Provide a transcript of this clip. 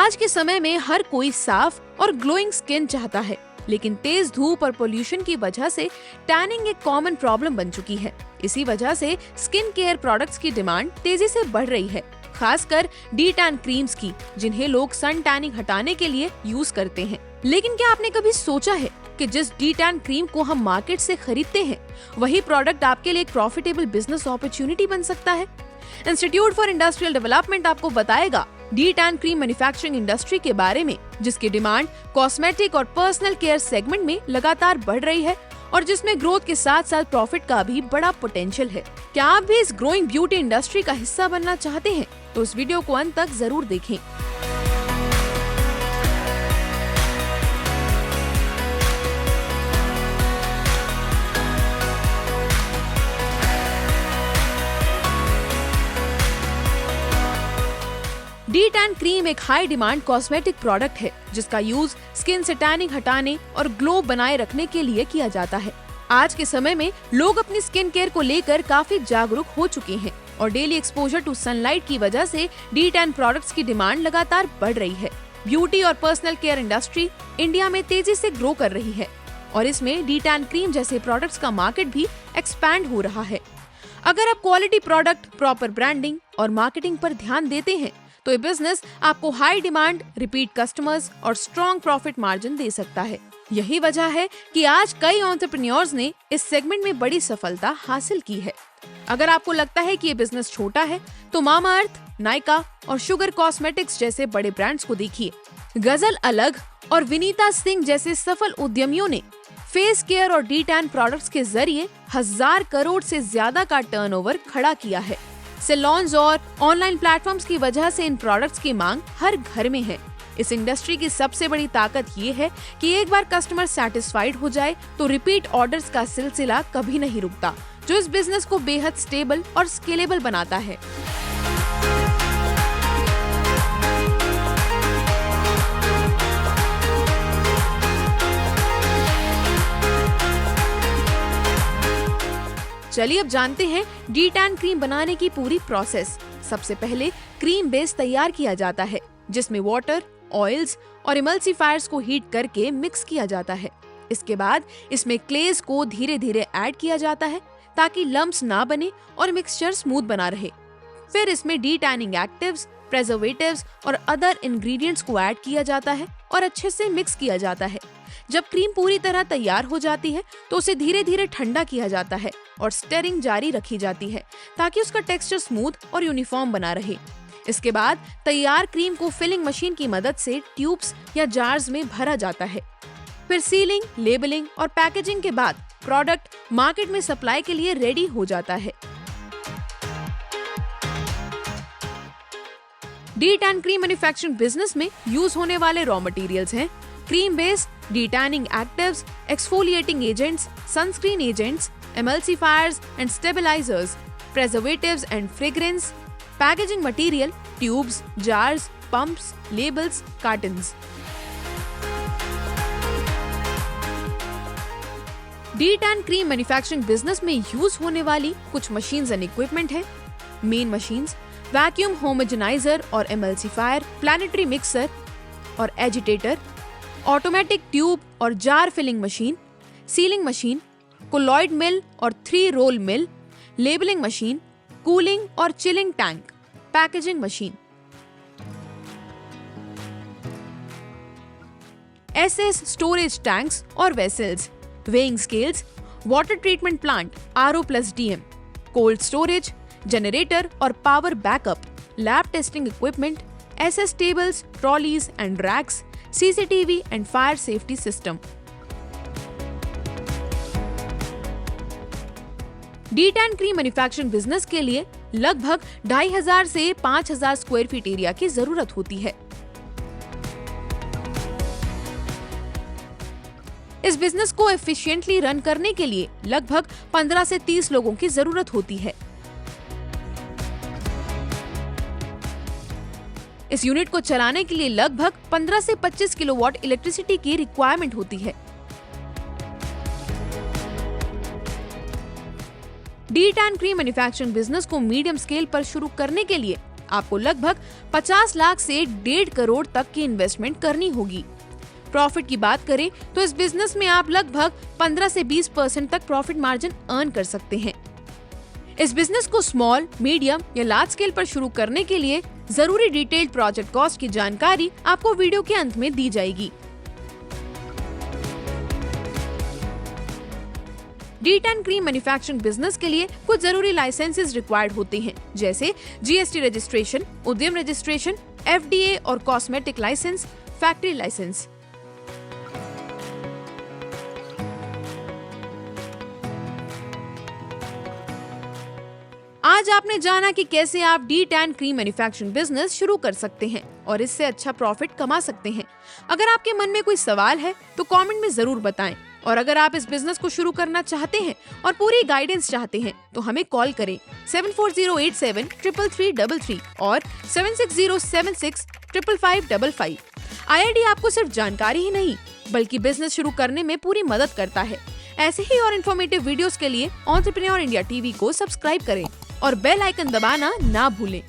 आज के समय में हर कोई साफ और ग्लोइंग स्किन चाहता है, लेकिन तेज धूप और पोल्यूशन की वजह से टैनिंग एक कॉमन प्रॉब्लम बन चुकी है। इसी वजह से स्किन केयर प्रोडक्ट्स की डिमांड तेजी से बढ़ रही है, खासकर डी टैन क्रीम्स की, जिन्हें लोग सन टैनिंग हटाने के लिए यूज करते हैं। लेकिन क्या आपने कभी सोचा है कि जिस डी टैन क्रीम को हम मार्केट से खरीदते हैं, वही प्रोडक्ट आपके लिए एक प्रॉफिटेबल बिजनेस अपॉर्चुनिटी बन सकता है? इंस्टीट्यूट फॉर इंडस्ट्रियल डेवलपमेंट आपको बताएगा D tan cream manufacturing industry के बारे में, जिसकी डिमांड कॉस्मेटिक और पर्सनल केयर सेगमेंट में लगातार बढ़ रही है और जिसमें ग्रोथ के साथ साथ प्रॉफिट का भी बड़ा पोटेंशियल है। क्या आप भी इस ग्रोइंग ब्यूटी इंडस्ट्री का हिस्सा बनना चाहते हैं? तो इस वीडियो को अंत तक जरूर देखें। डी टैन क्रीम एक हाई डिमांड कॉस्मेटिक प्रोडक्ट है, जिसका यूज स्किन से टैनिंग हटाने और ग्लो बनाए रखने के लिए किया जाता है। आज के समय में लोग अपनी स्किन केयर को लेकर काफी जागरूक हो चुके हैं और डेली एक्सपोजर टू सनलाइट की वजह से डी टैन प्रोडक्ट्स की डिमांड लगातार बढ़ रही है। ब्यूटी और पर्सनल केयर इंडस्ट्री इंडिया में तेजी से ग्रो कर रही है और इसमें डी टैन क्रीम जैसे प्रोडक्ट्स का मार्केट भी एक्सपैंड हो रहा है। अगर आप क्वालिटी प्रोडक्ट, प्रॉपर ब्रांडिंग और मार्केटिंग पर ध्यान देते हैं तो ये बिजनेस आपको हाई डिमांड, रिपीट कस्टमर्स और स्ट्रॉन्ग प्रॉफिट मार्जिन दे सकता है। यही वजह है कि आज कई एंटरप्रेन्योर्स ने इस सेगमेंट में बड़ी सफलता हासिल की है। अगर आपको लगता है कि ये बिजनेस छोटा है तो मामाअर्थ, नायका और शुगर कॉस्मेटिक्स जैसे बड़े ब्रांड्स को देखिए। गजल अलग और विनीता सिंह जैसे सफल उद्यमियों ने फेस केयर और डी टैन प्रोडक्ट्स के जरिए 1000 करोड़ से ज्यादा का टर्नओवर खड़ा किया है। सैलून्स और ऑनलाइन प्लेटफॉर्म्स की वजह से इन प्रोडक्ट्स की मांग हर घर में है। इस इंडस्ट्री की सबसे बड़ी ताकत ये है कि एक बार कस्टमर सैटिस्फाइड हो जाए तो रिपीट ऑर्डर्स का सिलसिला कभी नहीं रुकता, जो इस बिजनेस को बेहद स्टेबल और स्केलेबल बनाता है। चलिए अब जानते हैं डी टैन क्रीम बनाने की पूरी प्रोसेस। सबसे पहले क्रीम बेस तैयार किया जाता है, जिसमें वाटर, ऑयल्स और इमल्सिफायर्स को हीट करके मिक्स किया जाता है। इसके बाद इसमें क्लेज को धीरे धीरे ऐड किया जाता है ताकि लम्प्स ना बने और मिक्सचर स्मूथ बना रहे। फिर इसमें डी टैनिंग एक्टिव्स, प्रेजर्वेटिव्स और अदर इंग्रेडिएंट्स को ऐड किया जाता है और अच्छे से मिक्स किया जाता है। जब क्रीम पूरी तरह तैयार हो जाती है तो उसे धीरे धीरे ठंडा किया जाता है और स्टिरिंग जारी रखी जाती है ताकि उसका टेक्सचर स्मूथ और यूनिफॉर्म बना रहे। इसके बाद तैयार क्रीम को फिलिंग मशीन की मदद से ट्यूब्स या जार्स में भरा जाता है। फिर सीलिंग, लेबलिंग और पैकेजिंग के बाद प्रोडक्ट मार्केट में सप्लाई के लिए रेडी हो जाता है। D tan cream manufacturing business में यूज होने वाले रॉ मटेरियल्स हैं cream base, D tanning actives, exfoliating agents, sunscreen agents, emulsifiers and stabilizers, preservatives and fragrance, packaging material, tubes, jars, pumps, labels, cartons. D tan cream manufacturing business में use होने वाली कुछ machines and equipment है। Main machines vacuum homogeniser और emulsifier, planetary mixer और agitator, automatic tube और jar filling machine, sealing machine, colloid mill और 3 roll mill, labelling machine, cooling और chilling tank, packaging machine. SS storage tanks और vessels, weighing scales, water treatment plant RO+DM, cold storage, generator और power backup, lab testing equipment, SS tables, trolleys and racks, CCTV and fire safety system. D tan cream manufacturing business के लिए लगभग 2500 से 5000 square feet area की जरूरत होती है। इस बिजनेस को एफिशिएंटली रन करने के लिए लगभग 15 से 30 लोगों की जरूरत होती है। इस यूनिट को चलाने के लिए लगभग 15 से 25 किलोवाट इलेक्ट्रिसिटी की रिक्वायरमेंट होती है। D tan cream manufacturing business को मीडियम स्केल पर शुरू करने के लिए आपको लगभग 50 लाख से 1.5 करोड़ तक की इन्वेस्टमेंट करनी होगी। प्रॉफिट की बात करें तो इस बिजनेस में आप लगभग 15 से 20% तक प्रॉफिट मार्जिन अर्न कर सकते हैं। इस बिजनेस को स्मॉल, मीडियम या लार्ज स्केल पर शुरू करने के लिए जरूरी डिटेल्ड प्रोजेक्ट कॉस्ट की जानकारी आपको वीडियो के अंत में दी जाएगी। D10 क्रीम मैन्युफैक्चरिंग बिजनेस के लिए कुछ जरूरी लाइसेंसेस रिक्वायर्ड होते हैं, जैसे GST रजिस्ट्रेशन, उद्यम रजिस्ट्रेशन, FDA और कॉस्मेटिक लाइसेंस, फैक्ट्री लाइसेंस। आज आपने जाना कि कैसे आप D10 क्रीम मैन्युफैक्चरिंग बिजनेस शुरू कर सकते हैं और इससे अच्छा प्रॉफिट कमा सकते हैं। अगर आपके मन में कोई सवाल है तो कमेंट में जरूर बताएं, और अगर आप इस बिजनेस को शुरू करना चाहते हैं और पूरी गाइडेंस चाहते हैं तो हमें कॉल करें 7408733333 और 7607655555। IID आपको सिर्फ जानकारी ही नहीं बल्कि बिजनेस शुरू करने में पूरी मदद करता है। ऐसे ही और इन्फॉर्मेटिव वीडियोस के लिए एंटरप्रेन्योर इंडिया टीवी को सब्सक्राइब करें और बेल आइकन दबाना ना भूलें।